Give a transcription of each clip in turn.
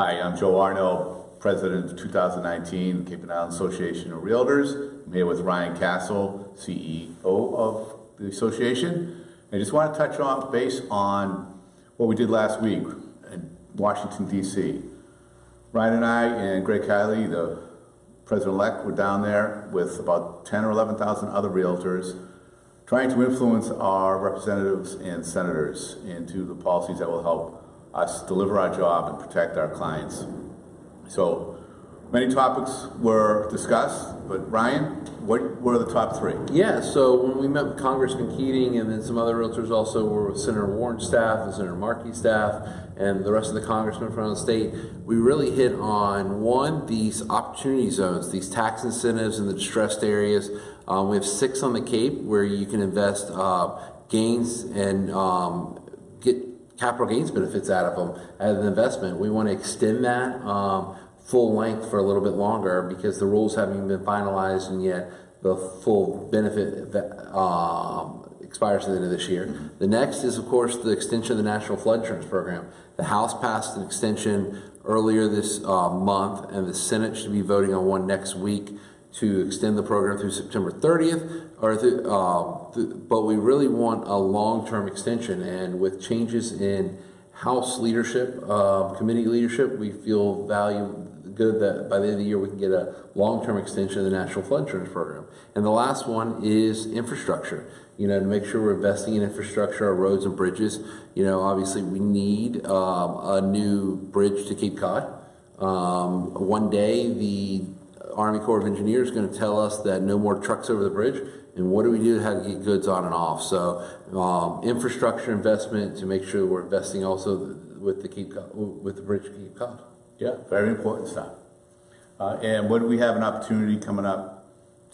Hi, I'm Joe Arnao, President of 2019 Cape and Island Association of Realtors. I'm here with Ryan Castle, CEO of the association. I just want to touch on base on what we did last week in Washington, D.C. Ryan and I and Greg Kiley, the President-elect, were down there with about 10 or 11,000 other realtors trying to influence our representatives and senators into the policies that will help us deliver our job and protect our clients. So many topics were discussed, but Ryan, what were the top three? Yeah, so when we met with Congressman Keating and then some other realtors also were with Senator Warren's staff and Senator Markey's staff and the rest of the congressmen from the state, we really hit on, one, these opportunity zones, these tax incentives in the distressed areas. We have 6 on the Cape where you can invest gains and get capital gains benefits out of them as an investment. We want to extend that full length for a little bit longer because the rules haven't even been finalized and yet the full benefit expires at the end of this year. The next is, of course, the extension of the National Flood Insurance Program. The House passed an extension earlier this month, and the Senate should be voting on one next week to extend the program through September 30th. But we really want a long-term extension, and with changes in House leadership, committee leadership, we feel good that by the end of the year we can get a long-term extension of the National Flood Insurance Program. And the last one is infrastructure. You know, to make sure we're investing in infrastructure, our roads and bridges. You know, obviously we need a new bridge to Cape Cod. One day the Army Corps of Engineers is going to tell us that no more trucks over the bridge, and what do we do to how to get goods on and off? So infrastructure investment to make sure we're investing also with the bridge to Cape Cod. Yeah, very important stuff. And what do we have an opportunity coming up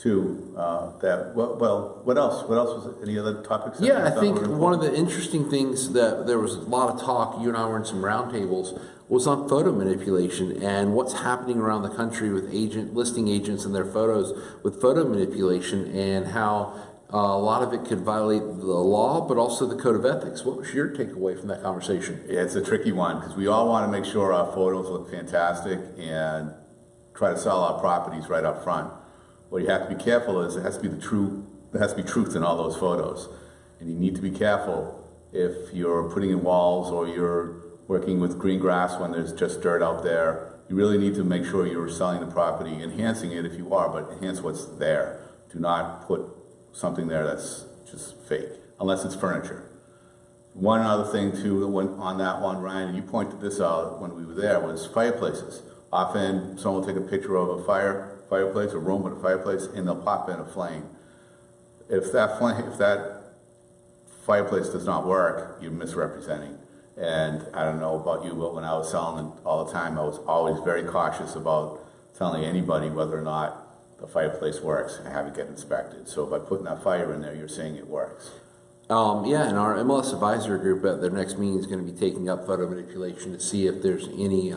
to what else? What else was it? Any other topics? Yeah, I think one of the interesting things that there was a lot of talk, you and I were in some roundtables, was on photo manipulation and what's happening around the country with listing agents and their photos with photo manipulation and how a lot of it could violate the law, but also the code of ethics. What was your takeaway from that conversation? Yeah, it's a tricky one because we all want to make sure our photos look fantastic and try to sell our properties right up front. What you have to be careful is there has to be truth in all those photos, and you need to be careful if you're putting in walls or you're working with green grass when there's just dirt out there. You really need to make sure you're selling the property, enhancing it if you are, but enhance what's there. Do not put something there that's just fake, unless it's furniture. One other thing too that went on that one, Ryan, and you pointed this out when we were there, was fireplaces. Often someone will take a picture of a fireplace, a room with a fireplace, and they'll pop in a flame. If that fireplace does not work, you're misrepresenting. And I don't know about you, but when I was selling all the time, I was always very cautious about telling anybody whether or not the fireplace works and have it get inspected. So by putting that fire in there, you're saying it works. Yeah, and our MLS advisory group at their next meeting is going to be taking up photo manipulation to see if there's any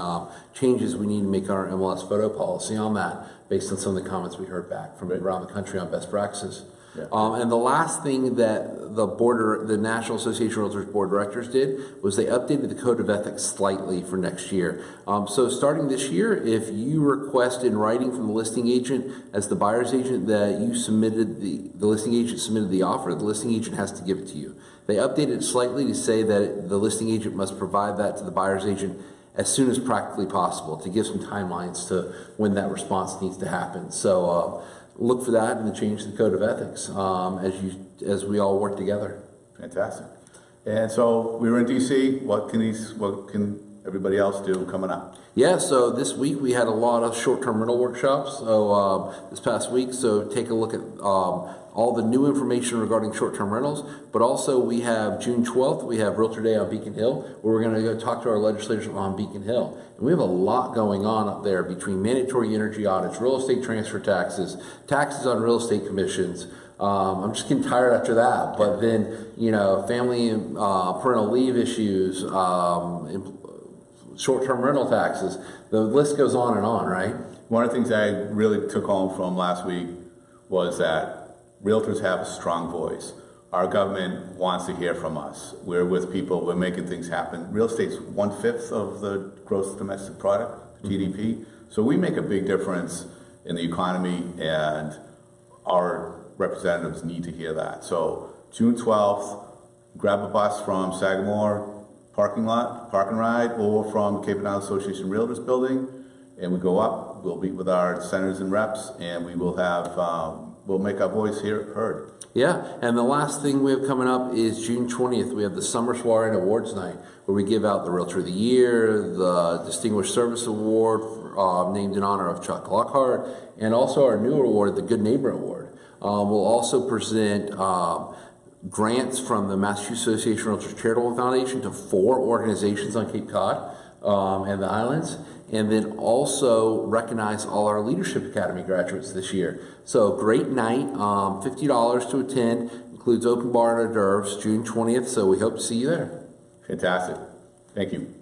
changes we need to make our MLS photo policy on that based on some of the comments we heard back from around the country on best practices. Yeah. And the last thing that the National Association of Realtors Board of Directors did was they updated the Code of Ethics slightly for next year. So starting this year, if you request in writing from the listing agent as the buyer's agent that you submitted the listing agent submitted the offer, the listing agent has to give it to you. They updated it slightly to say that the listing agent must provide that to the buyer's agent as soon as practically possible to give some timelines to when that response needs to happen. So look for that and the change to the Code of Ethics as we all work together. Fantastic. And so we were in D.C. What can everybody else do coming up? Yeah, so this week we had a lot of short-term rental workshops. So this past week, so take a look at all the new information regarding short-term rentals. But also we have June 12th, we have Realtor Day on Beacon Hill, where we're going to go talk to our legislators on Beacon Hill. And we have a lot going on up there between mandatory energy audits, real estate transfer taxes, taxes on real estate commissions. I'm just getting tired after that. But then, you know, family and parental leave issues, short-term rental taxes, the list goes on, right? One of the things I really took home from last week was that realtors have a strong voice. our government wants to hear from us. We're with people, we're making things happen. Real estate's 1/5 of the gross domestic product, GDP. So we make a big difference in the economy, and our representatives need to hear that. So June 12th, grab a bus from Sagamore park and ride, or from Cape and Island Association Realtors Building, and we go up. We'll meet with our senators and reps, and we will have, we'll make our voice heard. Yeah, and the last thing we have coming up is June 20th. We have the Summer Soiree and Awards Night, where we give out the Realtor of the Year, the Distinguished Service Award, named in honor of Chuck Lockhart, and also our newer award, the Good Neighbor Award. We'll also present grants from the Massachusetts Association of Realtors Charitable Foundation to 4 organizations on Cape Cod and the islands, and then also recognize all our Leadership Academy graduates this year. So great night, $50 to attend, includes open bar and hors d'oeuvres, June 20th, so we hope to see you there. Fantastic. Thank you.